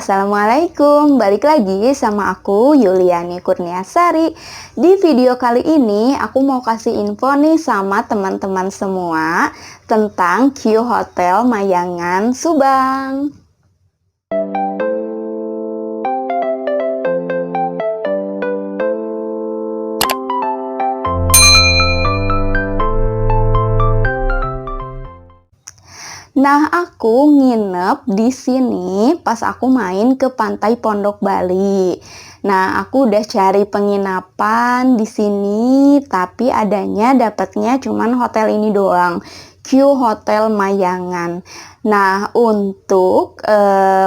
Assalamualaikum, balik lagi sama aku Yuliani Kurniasari. Di video kali ini aku mau kasih info nih sama teman-teman semua tentang Q Hotel Mayangan Subang. Nah, aku nginep di sini pas aku main ke Pantai Pondok Bali. Nah, aku udah cari penginapan di sini, tapi dapatnya cuman hotel ini doang. Q Hotel Mayangan. Nah, untuk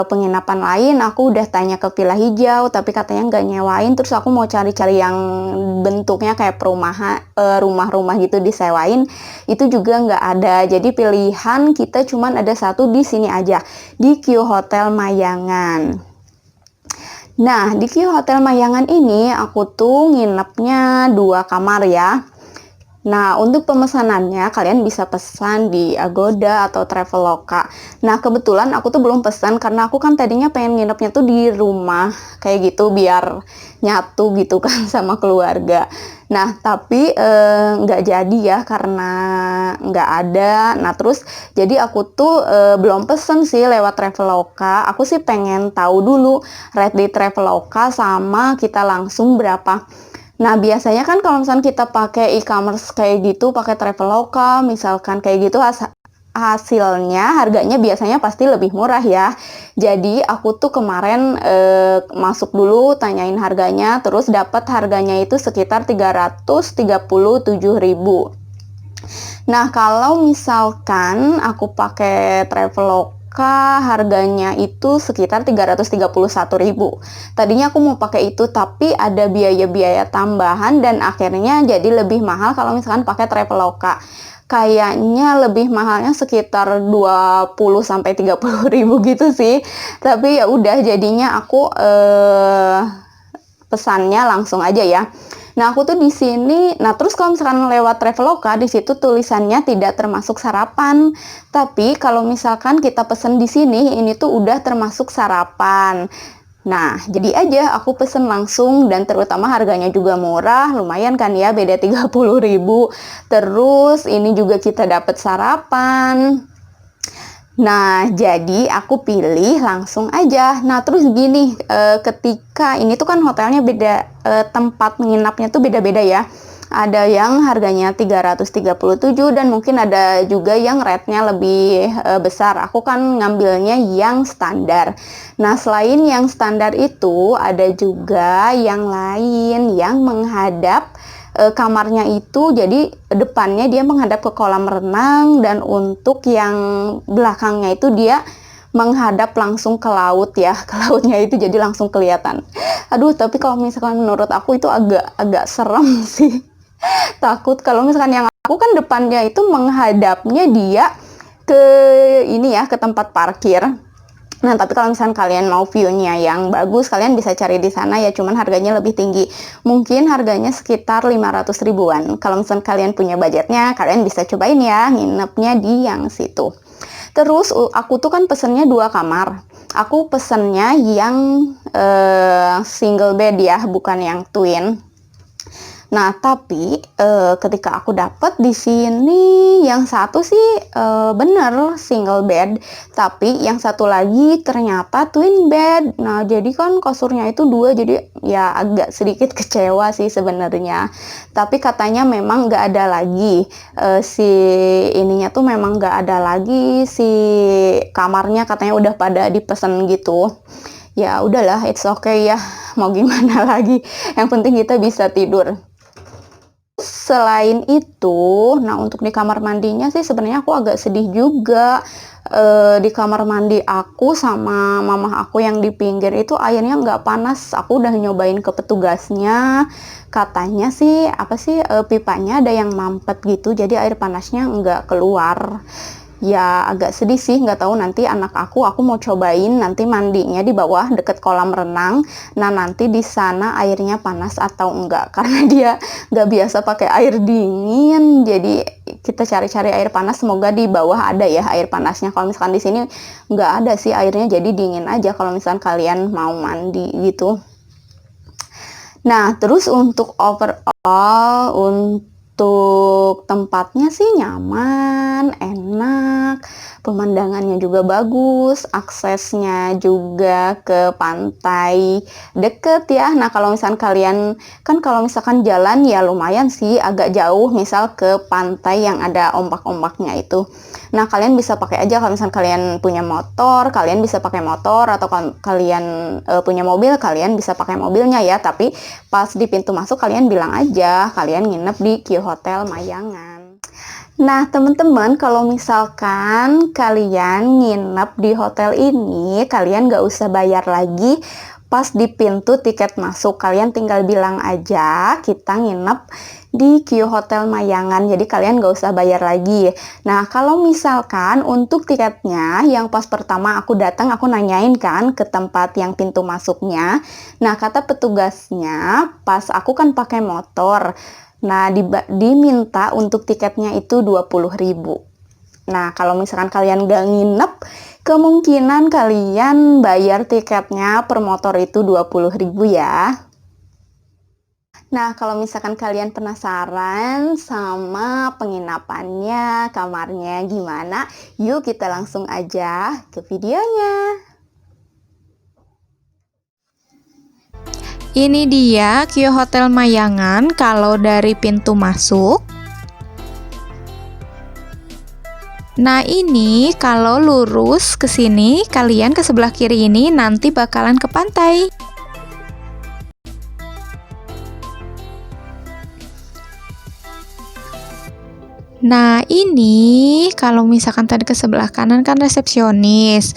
penginapan lain aku udah tanya ke Villa Hijau, tapi katanya nggak nyewain. Terus aku mau cari-cari yang bentuknya kayak perumahan, rumah-rumah gitu disewain. Itu juga nggak ada. Jadi pilihan kita cuman ada satu di sini aja, di Q Hotel Mayangan. Nah, di Q Hotel Mayangan ini aku tuh nginepnya 2 kamar ya. Nah, untuk pemesanannya kalian bisa pesan di Agoda atau Traveloka. Nah, kebetulan aku tuh belum pesan karena aku kan tadinya pengen nginepnya tuh di rumah kayak gitu biar nyatu gitu kan sama keluarga. Nah, tapi nggak jadi ya karena nggak ada. Nah, terus jadi aku tuh belum pesen sih lewat Traveloka. Aku sih pengen tahu dulu rate di Traveloka sama kita langsung berapa. Nah, biasanya kan kalau misalkan kita pakai e-commerce kayak gitu, pakai Traveloka, misalkan kayak gitu hasilnya harganya biasanya pasti lebih murah ya. Jadi aku tuh kemarin masuk dulu tanyain harganya, terus dapat harganya itu sekitar 337.000. Nah, kalau misalkan aku pakai Traveloka harganya itu sekitar 331.000. Tadinya aku mau pakai itu tapi ada biaya-biaya tambahan dan akhirnya jadi lebih mahal kalau misalkan pakai Traveloka. Kayaknya lebih mahalnya sekitar 20 sampai 30.000 gitu sih. Tapi ya udah jadinya aku pesannya langsung aja ya. Nah, aku tuh di sini, nah terus kalau misalkan lewat Traveloka, di situ tulisannya tidak termasuk sarapan. Tapi kalau misalkan kita pesen di sini, ini tuh udah termasuk sarapan. Nah, jadi aja aku pesen langsung dan terutama harganya juga murah, lumayan kan ya, beda 30.000. Terus ini juga kita dapat sarapan. Nah, jadi aku pilih langsung aja. Nah, terus gini, ketika ini tuh kan hotelnya beda, tempat menginapnya tuh beda-beda ya. Ada yang harganya 337 dan mungkin ada juga yang rate-nya lebih besar. Aku kan ngambilnya yang standar. Nah, selain yang standar itu, ada juga yang lain yang menghadap kamarnya itu, jadi depannya dia menghadap ke kolam renang dan untuk yang belakangnya itu dia menghadap langsung ke laut ya, ke lautnya itu jadi langsung kelihatan. Aduh, tapi kalau misalkan menurut aku itu agak serem sih. Takut kalau misalkan yang aku kan depannya itu menghadapnya dia ke ini ya, ke tempat parkir. Nah, tapi kalau misalnya kalian mau view-nya yang bagus, kalian bisa cari di sana ya, cuman harganya lebih tinggi. Mungkin harganya sekitar 500 ribuan. Kalau misalnya kalian punya budgetnya, kalian bisa cobain ya, nginepnya di yang situ. Terus, aku tuh kan pesennya 2 kamar. Aku pesennya yang single bed ya, bukan yang twin. Nah, tapi ketika aku dapet di sini yang satu sih bener single bed, tapi yang satu lagi ternyata twin bed. Nah, jadi kan kasurnya itu 2, jadi ya agak sedikit kecewa sih sebenarnya. Tapi katanya memang nggak ada lagi si ininya tuh memang nggak ada lagi si kamarnya, katanya udah pada dipesan gitu. Ya udahlah, it's okay ya, mau gimana lagi. Yang penting kita bisa tidur. Selain itu, nah untuk di kamar mandinya sih sebenarnya aku agak sedih juga. Di kamar mandi aku sama mamah aku yang di pinggir itu airnya nggak panas. Aku udah nyobain ke petugasnya, katanya sih apa sih pipanya ada yang mampet gitu, jadi air panasnya nggak keluar. Ya agak sedih sih, nggak tahu nanti anak aku mau cobain nanti mandinya di bawah deket kolam renang. Nah nanti di sana airnya panas atau enggak, karena dia nggak biasa pakai air dingin. Jadi kita cari-cari air panas, semoga di bawah ada ya air panasnya. Kalau misalkan di sini nggak ada sih airnya, jadi dingin aja kalau misalkan kalian mau mandi gitu. Nah terus untuk overall, untuk tempatnya sih nyaman, enak, pemandangannya juga bagus, aksesnya juga ke pantai deket ya. Nah kalau misalkan kalian, kan kalau misalkan jalan ya lumayan sih agak jauh, misal ke pantai yang ada ombak-ombaknya itu. Nah kalian bisa pakai aja, kalau misalkan kalian punya motor, kalian bisa pakai motor, atau kalian punya mobil, kalian bisa pakai mobilnya ya. Tapi pas di pintu masuk kalian bilang aja kalian nginep di Q Hotel Mayangan. Nah teman-teman, kalau misalkan kalian nginep di hotel ini, kalian gak usah bayar lagi pas di pintu tiket masuk. Kalian tinggal bilang aja kita nginep di Q Hotel Mayangan, jadi kalian gak usah bayar lagi. Nah kalau misalkan untuk tiketnya, yang pas pertama aku datang aku nanyain kan ke tempat yang pintu masuknya. Nah kata petugasnya, pas aku kan pakai motor, nah diminta untuk tiketnya itu 20.000. Nah kalau misalkan kalian gak nginep, kemungkinan kalian bayar tiketnya per motor itu 20.000 ya. Nah kalau misalkan kalian penasaran sama penginapannya, kamarnya gimana, yuk kita langsung aja ke videonya. Ini dia Q Hotel Mayangan kalau dari pintu masuk. Nah ini kalau lurus ke sini, kalian ke sebelah kiri ini nanti bakalan ke pantai. Nah ini kalau misalkan tadi ke sebelah kanan kan resepsionis.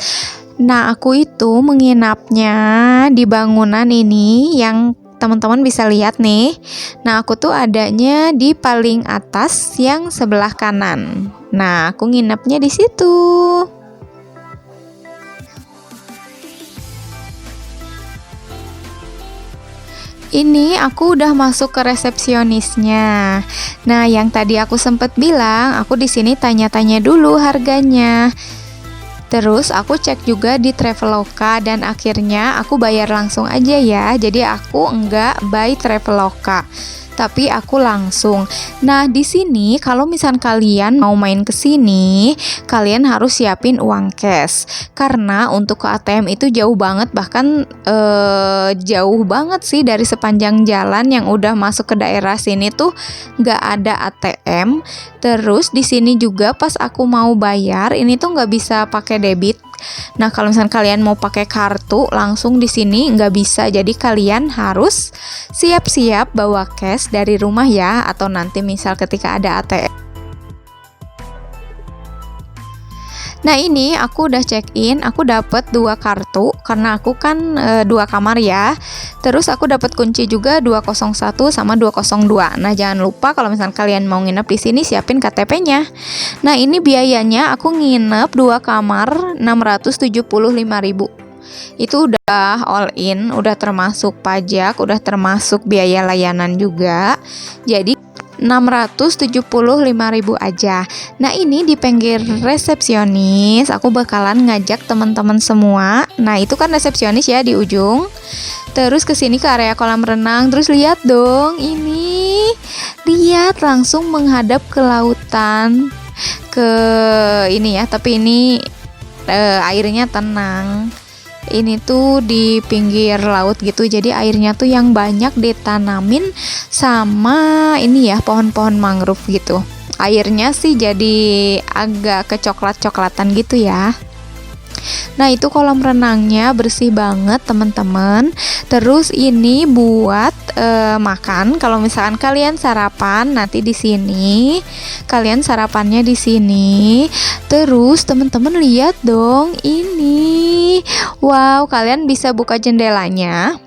Nah aku itu menginapnya di bangunan ini yang teman-teman bisa lihat nih. Nah aku tuh adanya di paling atas yang sebelah kanan. Nah aku nginapnya di situ. Ini aku udah masuk ke resepsionisnya. Nah, yang tadi aku sempat bilang, aku di sini tanya-tanya dulu harganya. Terus aku cek juga di Traveloka dan akhirnya aku bayar langsung aja ya. Jadi aku enggak by Traveloka, tapi aku langsung. Nah, di sini kalau misal kalian mau main ke sini, kalian harus siapin uang cash. Karena untuk ke ATM itu jauh banget, bahkan jauh banget sih dari sepanjang jalan yang udah masuk ke daerah sini tuh nggak ada ATM. Terus di sini juga pas aku mau bayar, ini tuh nggak bisa pakai debit. Nah, kalau misalnya kalian mau pakai kartu langsung di sini nggak bisa. Jadi kalian harus siap-siap bawa cash dari rumah ya, atau nanti misal ketika ada ATM. Nah ini aku udah check in, aku dapat 2 kartu karena aku kan 2 kamar ya. Terus aku dapat kunci juga 201 sama 202. Nah jangan lupa kalau misalnya kalian mau nginep di sini siapin KTP-nya. Nah ini biayanya aku nginep 2 kamar 675.000. Itu udah all in, udah termasuk pajak, udah termasuk biaya layanan juga. Jadi 675.000 aja. Nah ini di pinggir resepsionis aku bakalan ngajak teman-teman semua. Nah itu kan resepsionis ya di ujung. Terus kesini ke area kolam renang. Terus lihat dong ini, lihat langsung menghadap ke lautan. Ke ini ya, tapi ini airnya tenang. Ini tuh di pinggir laut gitu, jadi airnya tuh yang banyak ditanamin sama ini ya pohon-pohon mangrove gitu. Airnya sih jadi agak kecoklat-coklatan gitu ya. Nah itu kolam renangnya bersih banget teman-teman. Terus ini buat makan. Kalau misalkan kalian sarapan nanti di sini, kalian sarapannya di sini. Terus teman-teman lihat dong ini, wow, kalian bisa buka jendelanya.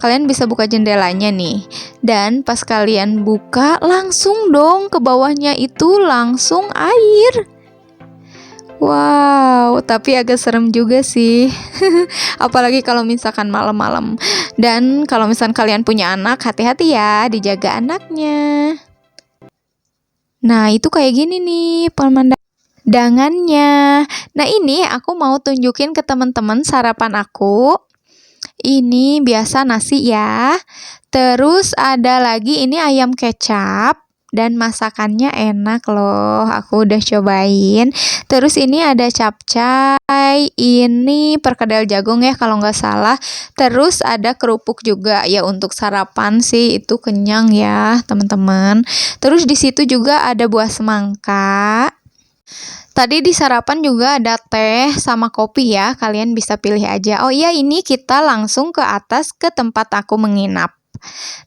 Kalian bisa buka jendelanya nih. Dan pas kalian buka langsung dong ke bawahnya itu langsung air. Wow, tapi agak serem juga sih. Apalagi kalau misalkan malam-malam. Dan kalau misalkan kalian punya anak, hati-hati ya, dijaga anaknya. Nah, itu kayak gini nih pemandangannya. Nah, ini aku mau tunjukin ke teman-teman sarapan aku. Ini biasa nasi ya. Terus ada lagi ini ayam kecap. Dan masakannya enak loh, aku udah cobain. Terus ini ada capcay, ini perkedel jagung ya kalau nggak salah. Terus ada kerupuk juga ya, untuk sarapan sih itu kenyang ya teman-teman. Terus di situ juga ada buah semangka. Tadi di sarapan juga ada teh sama kopi ya, kalian bisa pilih aja. Oh iya, ini kita langsung ke atas ke tempat aku menginap.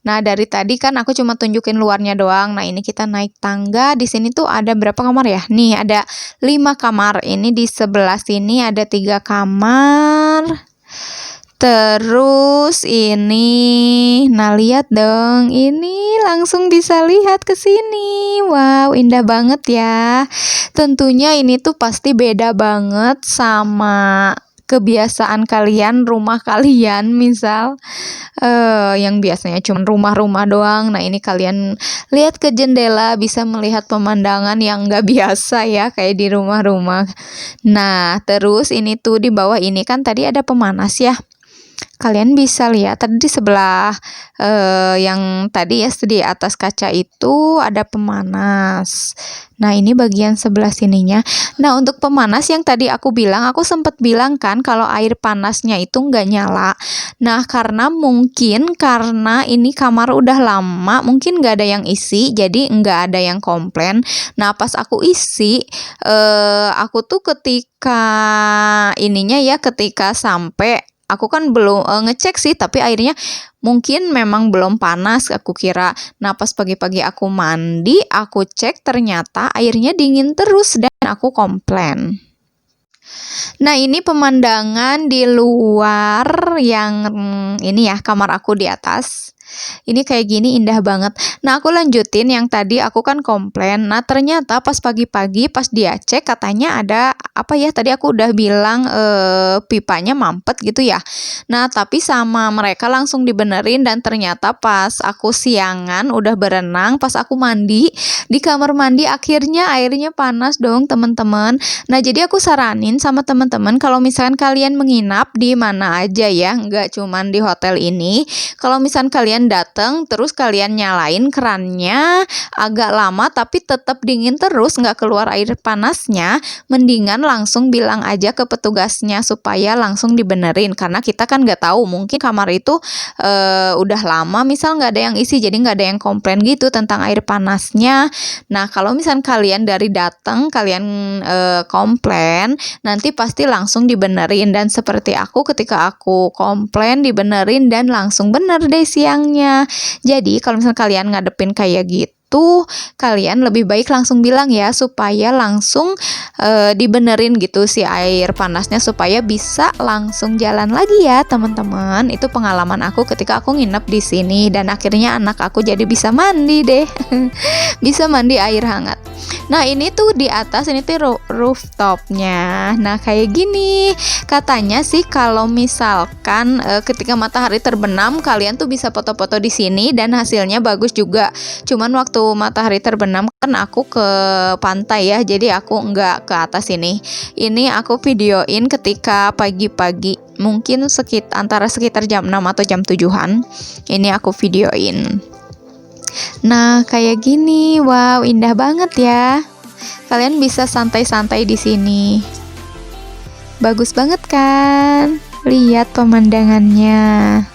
Nah, dari tadi kan aku cuma tunjukin luarnya doang. Nah, ini kita naik tangga. Di sini tuh ada berapa kamar ya? Nih, ada 5 kamar. Ini di sebelah sini ada 3 kamar. Terus ini, nah lihat dong, ini langsung bisa lihat ke sini. Wow, indah banget ya. Tentunya ini tuh pasti beda banget sama kebiasaan kalian, rumah kalian misal yang biasanya cuma rumah-rumah doang. Nah, ini kalian lihat ke jendela bisa melihat pemandangan yang nggak biasa ya, kayak di rumah-rumah. Nah, terus ini tuh di bawah ini kan tadi ada pemanas ya. Kalian bisa lihat tadi di sebelah yang tadi ya, di atas kaca itu ada pemanas. Nah, ini bagian sebelah sininya. Nah, untuk pemanas yang tadi aku bilang, aku sempat bilang kan kalau air panasnya itu nggak nyala. Nah, karena ini kamar udah lama, mungkin nggak ada yang isi, jadi nggak ada yang komplain. Nah, pas aku isi, aku tuh ketika sampai, aku kan belum ngecek sih, tapi airnya mungkin memang belum panas aku kira. Nah, pas pagi-pagi aku mandi, aku cek ternyata airnya dingin terus dan aku komplain. Nah, ini pemandangan di luar yang ini ya, kamar aku di atas. Ini kayak gini indah banget. Nah, aku lanjutin yang tadi aku kan komplain. Nah, ternyata pas pagi-pagi pas dia cek katanya ada apa ya? Tadi aku udah bilang pipanya mampet gitu ya. Nah, tapi sama mereka langsung dibenerin dan ternyata pas aku siangan udah berenang, pas aku mandi di kamar mandi akhirnya airnya panas dong, teman-teman. Nah, jadi aku saranin sama teman-teman kalau misalkan kalian menginap di mana aja ya, nggak cuman di hotel ini. Kalau misalkan kalian datang terus kalian nyalain kerannya agak lama tapi tetap dingin terus, nggak keluar air panasnya, mendingan langsung bilang aja ke petugasnya supaya langsung dibenerin, karena kita kan nggak tahu, mungkin kamar itu udah lama misal nggak ada yang isi, jadi nggak ada yang komplain gitu tentang air panasnya. Nah, kalau misalkan kalian dari datang kalian komplain, nanti pasti langsung dibenerin. Dan seperti aku, ketika aku komplain dibenerin dan langsung bener deh siangnya. Jadi kalau misalnya kalian ngadepin kayak gitu, kalian lebih baik langsung bilang ya, supaya langsung dibenerin gitu si air panasnya, supaya bisa langsung jalan lagi ya teman-teman. Itu pengalaman aku ketika aku nginep di sini dan akhirnya anak aku jadi bisa mandi deh. Bisa mandi air hangat. Nah, ini tuh di atas ini tuh rooftopnya. Nah, kayak gini. Katanya sih kalau misalkan ketika matahari terbenam, kalian tuh bisa foto-foto di sini dan hasilnya bagus juga. Cuman waktu matahari terbenam kan aku ke pantai ya, jadi aku nggak ke atas ini. Ini aku videoin ketika pagi-pagi, mungkin antara sekitar jam 6 atau jam 7-an. Ini aku videoin. Nah, kayak gini. Wow, indah banget ya. Kalian bisa santai-santai di sini. Bagus banget kan? Lihat pemandangannya.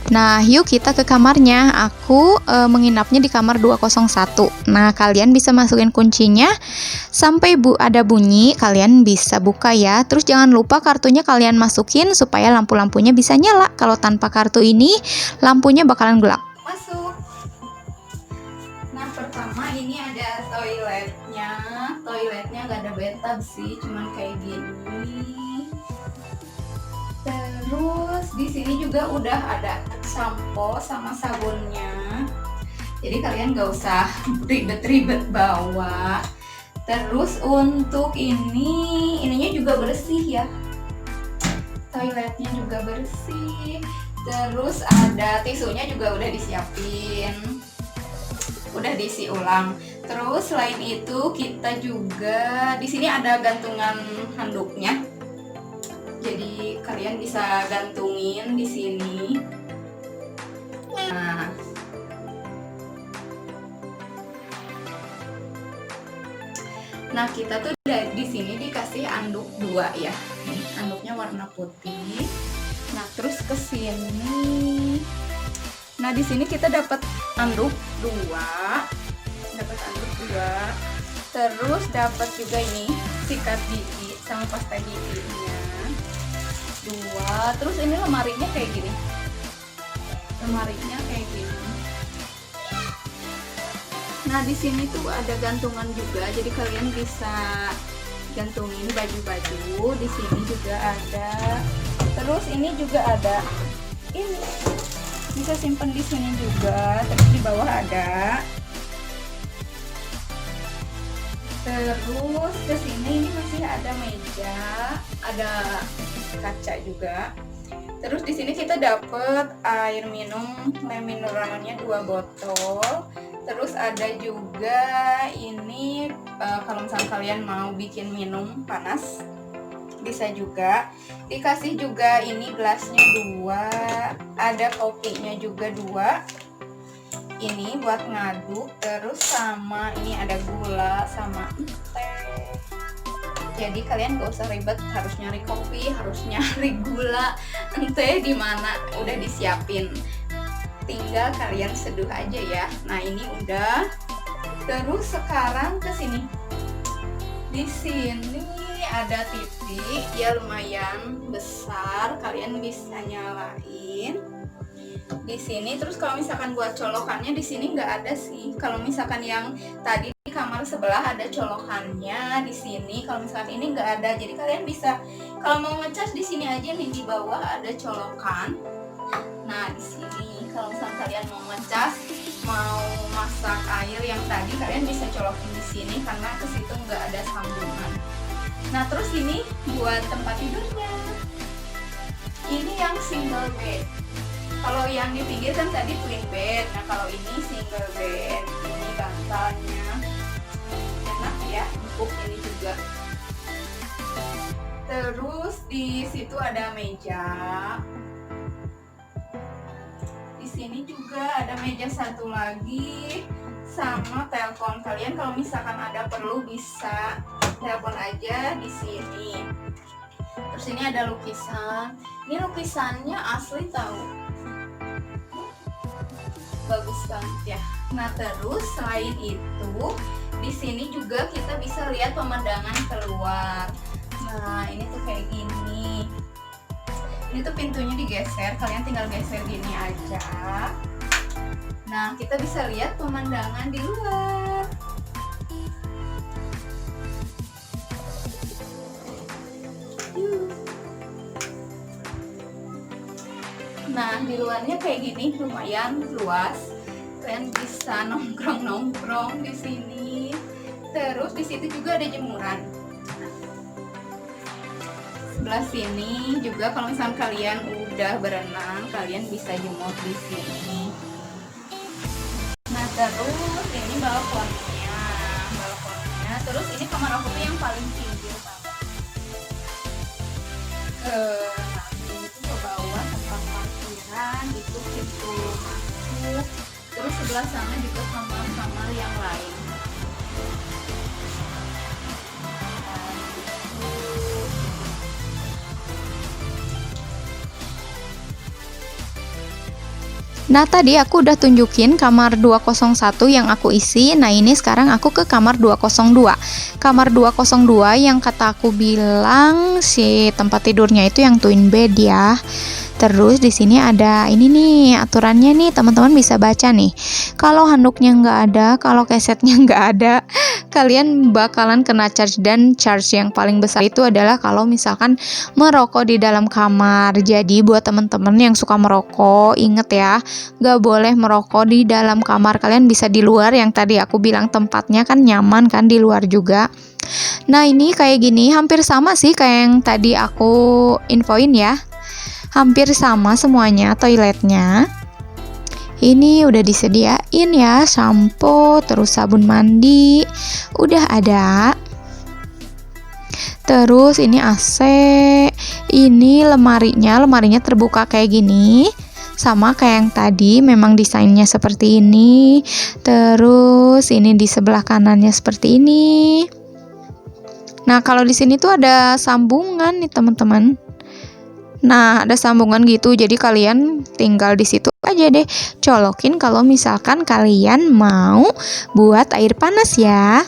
Nah, yuk kita ke kamarnya. Aku menginapnya di kamar 201. Nah, kalian bisa masukin kuncinya sampai ada bunyi, kalian bisa buka ya. Terus jangan lupa kartunya kalian masukin supaya lampu-lampunya bisa nyala. Kalau tanpa kartu ini, lampunya bakalan gelap. Masuk. Nah, pertama ini ada toiletnya. Toiletnya nggak ada bathtub sih, cuman kayak gini. Terus di sini juga udah ada sampo sama sabunnya. Jadi kalian gak usah ribet-ribet bawa. Terus untuk ininya juga bersih ya. Toiletnya juga bersih. Terus ada tisunya juga udah disiapin. Udah diisi ulang. Terus selain itu kita juga di sini ada gantungan handuknya. Jadi kalian bisa gantungin di sini. Nah, kita tuh di sini dikasih anduk 2 ya. Nih, anduknya warna putih. Nah, terus ke sini. Nah, di sini kita dapat anduk 2. Terus dapat juga ini sikat gigi sama pasta giginya 2. Terus ini lemarinya kayak gini. Nah, di sini tuh ada gantungan juga, jadi kalian bisa gantungin baju-baju. Di sini juga ada. Terus ini juga ada. Ini bisa simpen di sini juga. Terus di bawah ada. Terus ke sini ini masih ada meja, ada kaca juga. Terus di sini kita dapat air minum mineralnya 2 botol. Terus ada juga ini kalau misalnya kalian mau bikin minum panas bisa juga. Dikasih juga ini gelasnya 2, ada kopinya juga 2. Ini buat ngaduk. Terus sama ini ada gula sama teh. Jadi kalian gak usah ribet harus nyari kopi, harus nyari gula, teh di mana udah disiapin. Tinggal kalian seduh aja ya. Nah, ini udah. Terus sekarang ke sini. Di sini ada TV, ya lumayan besar, kalian bisa nyalain. Di sini terus kalau misalkan buat colokannya di sini nggak ada sih. Kalau misalkan yang tadi di kamar sebelah ada colokannya, di sini kalau misalkan ini nggak ada. Jadi kalian bisa kalau mau ngecas di sini aja nih, di bawah ada colokan. Nah, di sini kalau misalkan kalian mau ngecas, mau masak air yang tadi kalian bisa colokin di sini karena ke situ nggak ada sambungan. Nah, terus ini buat tempat tidurnya. Ini yang single bed. Kalau yang di pinggir kan tadi twin bed. Nah, kalau ini single bed. Ini bantalnya enak ya, empuk ini juga. Terus di situ ada meja. Di sini juga ada meja satu lagi sama telepon. Kalian kalau misalkan ada perlu bisa telepon aja di sini. Terus ini ada lukisan. Ini lukisannya asli tahu. Bagus banget ya. Nah, terus selain itu di sini juga kita bisa lihat pemandangan keluar. Nah, ini tuh kayak gini. Ini tuh pintunya digeser, kalian tinggal geser gini aja. Nah, kita bisa lihat pemandangan di luar. Nah, di luarnya kayak gini, lumayan luas. Kalian bisa nongkrong-nongkrong di sini. Terus di situ juga ada jemuran. Sebelah sini juga kalau misalnya kalian udah berenang, kalian bisa jemur di sini. Nah, terus ini balkonnya. Terus ini kamar aku tuh yang paling tinggi. Itu ke bawah tempat parkiran, itu pintu masuk. Terus sebelah sana juga kamar-kamar yang lain. Nah, tadi aku udah tunjukin kamar 201 yang aku isi. Nah, ini sekarang aku ke kamar 202. Kamar 202 yang kata aku bilang si tempat tidurnya itu yang twin bed ya. Terus di sini ada ini nih aturannya nih, teman-teman bisa baca nih. Kalau handuknya nggak ada, kalau kesetnya nggak ada, kalian bakalan kena charge, dan charge yang paling besar itu adalah kalau misalkan merokok di dalam kamar. Jadi buat teman-teman yang suka merokok, inget ya, nggak boleh merokok di dalam kamar. Kalian bisa di luar, yang tadi aku bilang tempatnya kan nyaman kan di luar juga. Nah ini kayak gini, hampir sama sih kayak yang tadi aku infoin ya. Hampir sama semuanya toiletnya. Ini udah disediain ya, sampo, terus sabun mandi, udah ada. Terus ini AC, ini lemarinya terbuka kayak gini. Sama kayak yang tadi, memang desainnya seperti ini. Terus ini di sebelah kanannya seperti ini. Nah, kalau di sini tuh ada sambungan nih, teman-teman. Nah, ada sambungan gitu, jadi kalian tinggal di situ aja deh colokin kalau misalkan kalian mau buat air panas ya.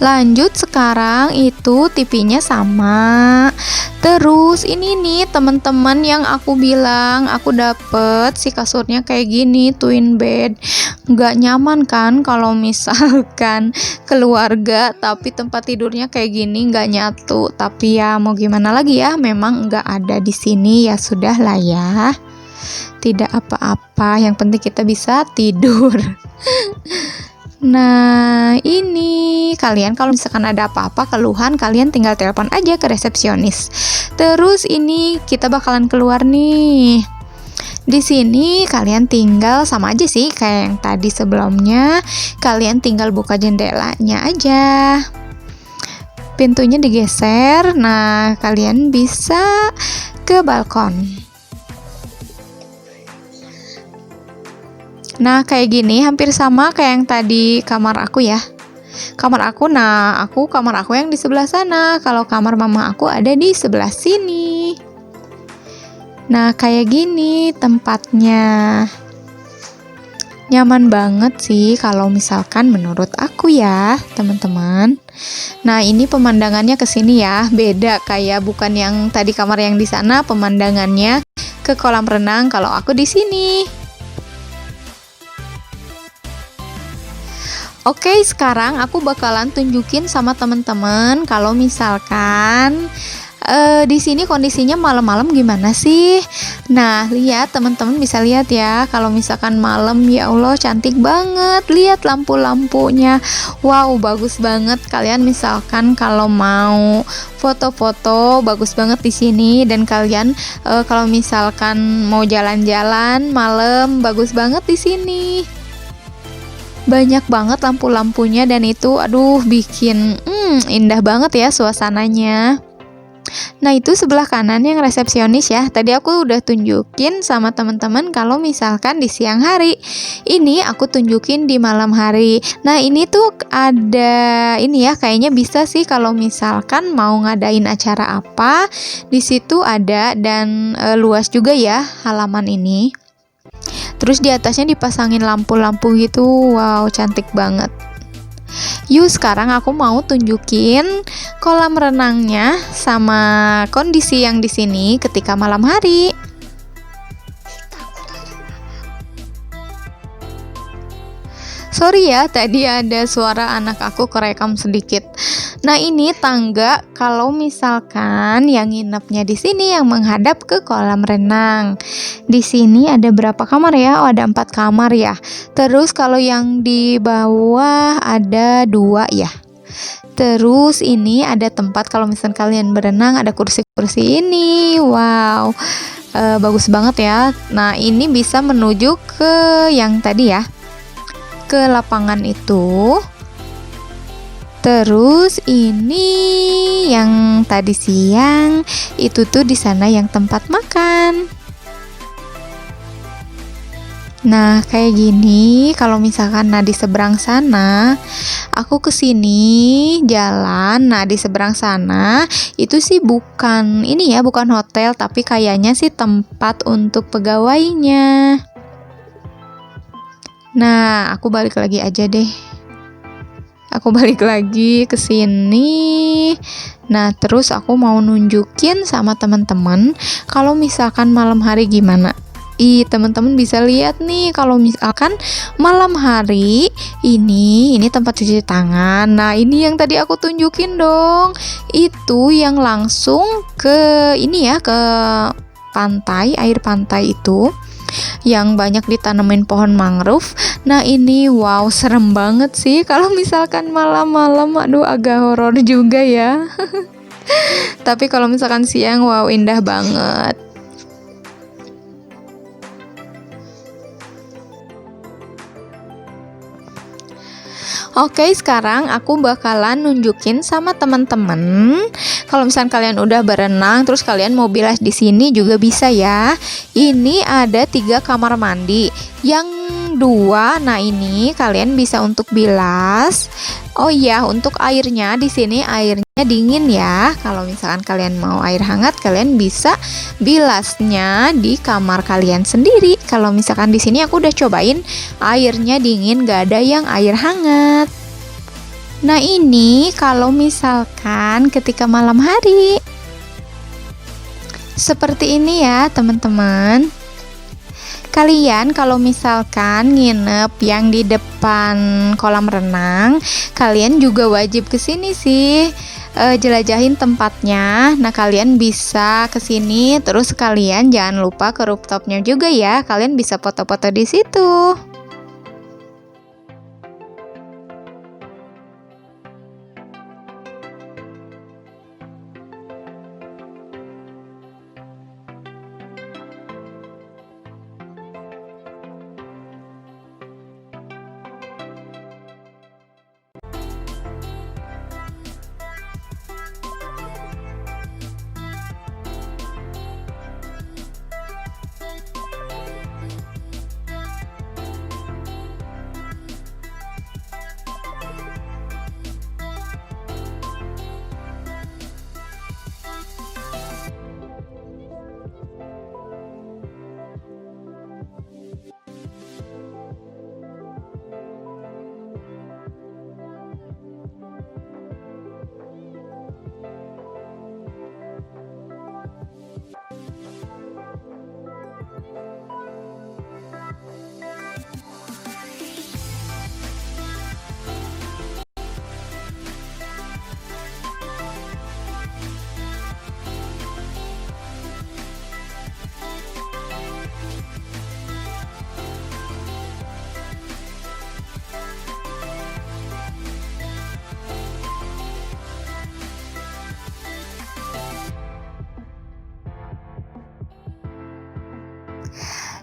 Lanjut, sekarang itu TV-nya sama. Terus ini nih teman-teman yang aku bilang, aku dapet si kasurnya kayak gini, twin bed. Nggak nyaman kan kalau misalkan keluarga tapi tempat tidurnya kayak gini nggak nyatu. Tapi ya mau gimana lagi ya, memang nggak ada di sini, ya sudah lah ya. Tidak apa-apa, yang penting kita bisa tidur. Nah, ini kalian kalau misalkan ada apa-apa keluhan, kalian tinggal telepon aja ke resepsionis. Terus ini kita bakalan keluar nih. Di sini kalian tinggal sama aja sih kayak yang tadi sebelumnya. Kalian tinggal buka jendelanya aja. Pintunya digeser. Nah, kalian bisa ke balkon. Nah, kayak gini hampir sama kayak yang tadi kamar aku ya. Kamar aku yang di sebelah sana. Kalau kamar mama aku ada di sebelah sini. Nah, kayak gini tempatnya. Nyaman banget sih kalau misalkan menurut aku ya, teman-teman. Nah, ini pemandangannya ke sini ya. Beda kayak bukan yang tadi kamar yang di sana, pemandangannya ke kolam renang kalau aku di sini. Oke, sekarang aku bakalan tunjukin sama temen-temen kalau misalkan di sini kondisinya malam-malam gimana sih. Nah, lihat teman-teman, bisa lihat ya kalau misalkan malam, ya Allah cantik banget. Lihat lampu-lampunya, wow bagus banget. Kalian misalkan kalau mau foto-foto bagus banget di sini. Dan kalian kalau misalkan mau jalan-jalan malam bagus banget di sini. Banyak banget lampu-lampunya dan itu aduh bikin indah banget ya suasananya. Nah, itu sebelah kanan yang resepsionis ya. Tadi aku udah tunjukin sama teman-teman kalau misalkan di siang hari. Ini aku tunjukin di malam hari. Nah, ini tuh ada ini ya, kayaknya bisa sih kalau misalkan mau ngadain acara apa, di situ ada. Dan luas juga ya halaman ini. Terus di atasnya dipasangin lampu-lampu gitu. Wow, cantik banget. Yuk, sekarang aku mau tunjukin kolam renangnya sama kondisi yang di sini ketika malam hari. Sorry ya, tadi ada suara anak aku kerekam sedikit. Nah, ini tangga kalau misalkan yang nginepnya di sini yang menghadap ke kolam renang. Di sini ada berapa kamar ya? Oh, ada 4 kamar ya. Terus kalau yang di bawah ada 2 ya. Terus ini ada tempat kalau misalkan kalian berenang, ada kursi-kursi ini. Wow, bagus banget ya. Nah, ini bisa menuju ke yang tadi ya, ke lapangan itu. Terus ini yang tadi siang itu tuh di sana yang tempat makan. Nah, kayak gini kalau misalkan di seberang sana aku kesini jalan. Nah, di seberang sana itu sih bukan ini ya, bukan hotel, tapi kayaknya sih tempat untuk pegawainya. Nah, aku balik lagi aja deh. Aku balik lagi ke sini. Nah, terus aku mau nunjukin sama teman-teman kalau misalkan malam hari gimana. Teman-teman bisa lihat nih kalau misalkan malam hari ini tempat cuci tangan. Nah, ini yang tadi aku tunjukin dong. Itu yang langsung ke ini ya, ke pantai, air pantai itu yang banyak ditanemin pohon mangrove. Nah, ini wow, serem banget sih kalau misalkan malam-malam. Aduh, agak horor juga ya. Tapi kalau misalkan siang, wow, indah banget. Oke, sekarang aku bakalan nunjukin sama teman-teman. Kalau misalkan kalian udah berenang, terus kalian mau bilas di sini juga bisa ya. Ini ada 3 kamar mandi. Yang 2, nah ini kalian bisa untuk bilas. Oh iya, untuk airnya di sini airnya dingin ya. Kalau misalkan kalian mau air hangat, kalian bisa bilasnya di kamar kalian sendiri. Kalau misalkan di sini aku udah cobain airnya dingin, gak ada yang air hangat. Nah, ini kalau misalkan ketika malam hari. Seperti ini ya, teman-teman. Kalian kalau misalkan nginep yang di depan kolam renang, kalian juga wajib kesini sih, jelajahin tempatnya. Nah, kalian bisa kesini, terus kalian jangan lupa ke rooftopnya juga ya. Kalian bisa foto-foto di situ.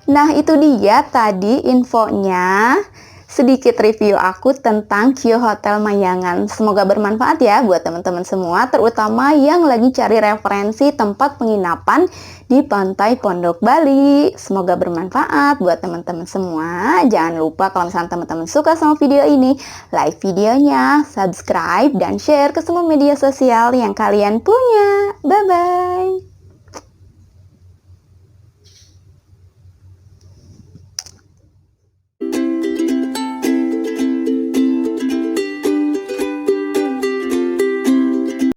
Nah, itu dia tadi infonya, sedikit review aku tentang Q Hotel Mayangan. Semoga bermanfaat ya buat teman-teman semua, terutama yang lagi cari referensi tempat penginapan di Pantai Pondok Bali. Semoga bermanfaat buat teman-teman semua. Jangan lupa kalau misalnya teman-teman suka sama video ini, like videonya, subscribe, dan share ke semua media sosial yang kalian punya. Bye-bye!